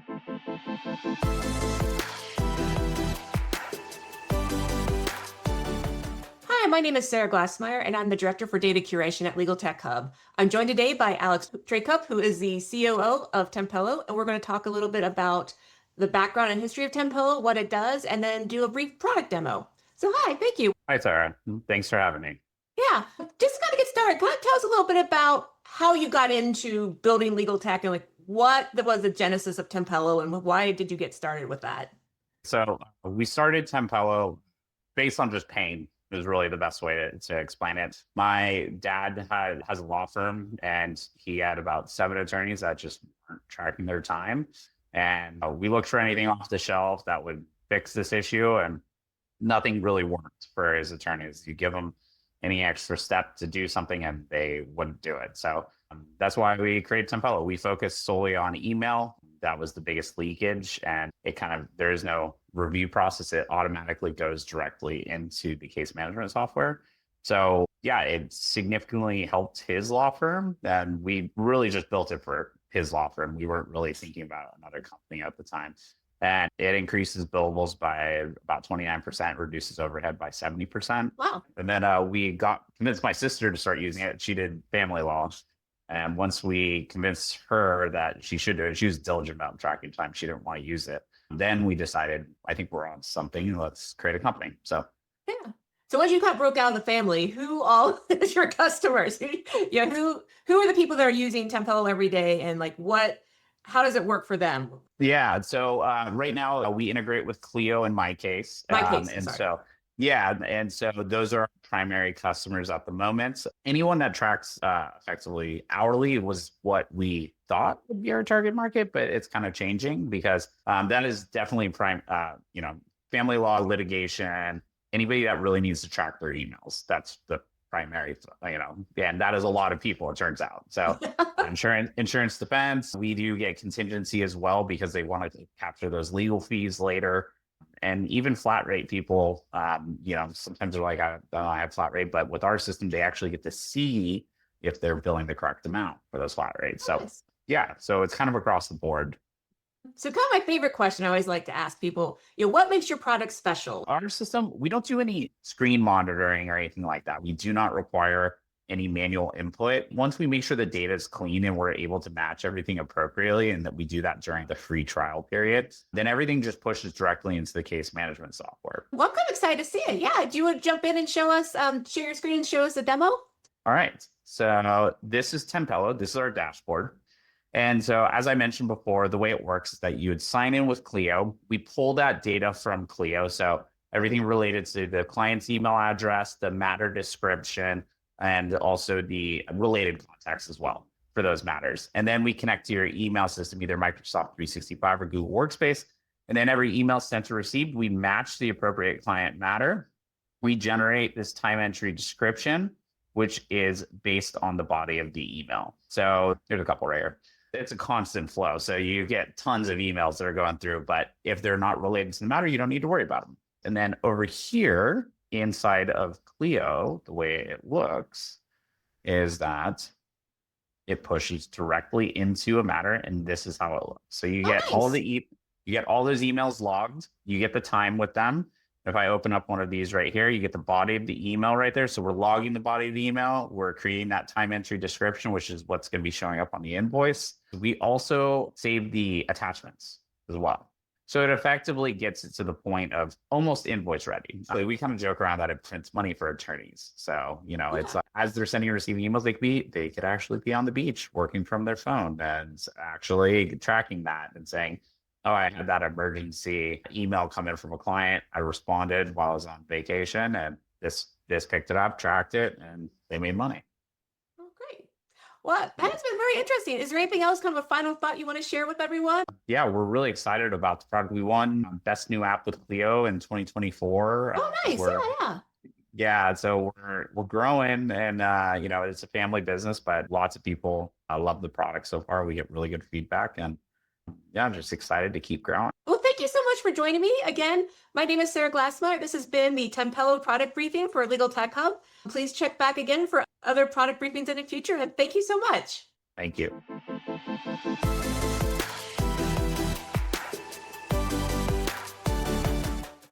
Hi, my name is Sarah Glassmeyer, and I'm the Director for Data Curation at Legal Tech Hub. I'm joined today by Alex Dracup, who is the COO of Tempello, and we're going to talk a little bit about the background and history of Tempello, what it does, and then do a brief product demo. So hi, thank you. Hi, Sarah. Thanks for having me. Yeah, just kind of get started. Can you tell us a little bit about how you got into building legal tech and like what was the genesis of Tempello and why did you get started with that? So we started Tempello based on just pain is really the best way to explain it. My dad has a law firm and he had about 7 attorneys that just weren't tracking their time. And we looked for anything off the shelf that would fix this issue, and nothing really worked for his attorneys. You give them any extra step to do something and they wouldn't do it. So that's why we created Tempello. We focused solely on email. That was the biggest leakage, and there is no review process. It automatically goes directly into the case management software. So yeah, it significantly helped his law firm, and we really just built it for his law firm. We weren't really thinking about another company at the time. And it increases billables by about 29%, reduces overhead by 70%. Wow. And then we convinced my sister to start using it. She did family law. And once we convinced her that she should do it, she was diligent about tracking time. She didn't want to use it. Then we decided, I think we're on something. Let's create a company. So yeah. So once you kind of broke out of the family, who all is your customers? Who are the people that are using Tempello every day, and like how does it work for them? Yeah. So right now we integrate with Clio in my case. And so those are our primary customers at the moment. Anyone that tracks effectively hourly was what we thought would be our target market, but it's kind of changing because that is definitely family law, litigation, anybody that really needs to track their emails. That's the primary, and that is a lot of people, it turns out. So insurance defense, we do get contingency as well because they want to capture those legal fees later. And even flat rate people, sometimes they're like, I have flat rate, but with our system, they actually get to see if they're billing the correct amount for those flat rates. Nice. So yeah, so it's kind of across the board. So kind of my favorite question I always like to ask people, what makes your product special? Our system, we don't do any screen monitoring or anything like that. We do not require any manual input. Once we make sure the data is clean and we're able to match everything appropriately, and that we do that during the free trial period, then everything just pushes directly into the case management software. Well, I'm kind of excited to see it. Yeah. Do you want to jump in and share your screen and show us a demo? All right. So this is Tempello. This is our dashboard. And so as I mentioned before, the way it works is that you would sign in with Clio. We pull that data from Clio. So everything related to the client's email address, the matter description, and also the related contacts as well for those matters. And then we connect to your email system, either Microsoft 365 or Google Workspace. And then every email sent to received, we match the appropriate client matter. We generate this time entry description, which is based on the body of the email. So there's a couple right here. It's a constant flow. So you get tons of emails that are going through, but if they're not related to the matter, you don't need to worry about them. And then over here, inside of Clio, the way it looks is that it pushes directly into a matter, and this is how it looks. So you get all those emails logged, you get the time with them. If I open up one of these right here, you get the body of the email right there. So we're logging the body of the email. We're creating that time entry description, which is what's going to be showing up on the invoice. We also save the attachments as well. So it effectively gets it to the point of almost invoice ready. So we kind of joke around that it prints money for attorneys. So, it's as they're sending and receiving emails, they could actually be on the beach working from their phone and actually tracking that and saying, oh, I had that emergency email come in from a client. I responded while I was on vacation, and this picked it up, tracked it, and they made money. Oh, great. Well, that has been very interesting. Is there anything else, kind of a final thought you want to share with everyone? Yeah, we're really excited about the product. We won Best New App with Clio in 2024. Oh, nice. Yeah. Yeah, so we're growing, and it's a family business, but lots of people love the product so far. We get really good feedback, and yeah, I'm just excited to keep growing. Well, thank you so much for joining me. Again, my name is Sarah Glassmeyer. This has been the Tempello product briefing for Legal Tech Hub. Please check back again for other product briefings in the future, and thank you so much. Thank you.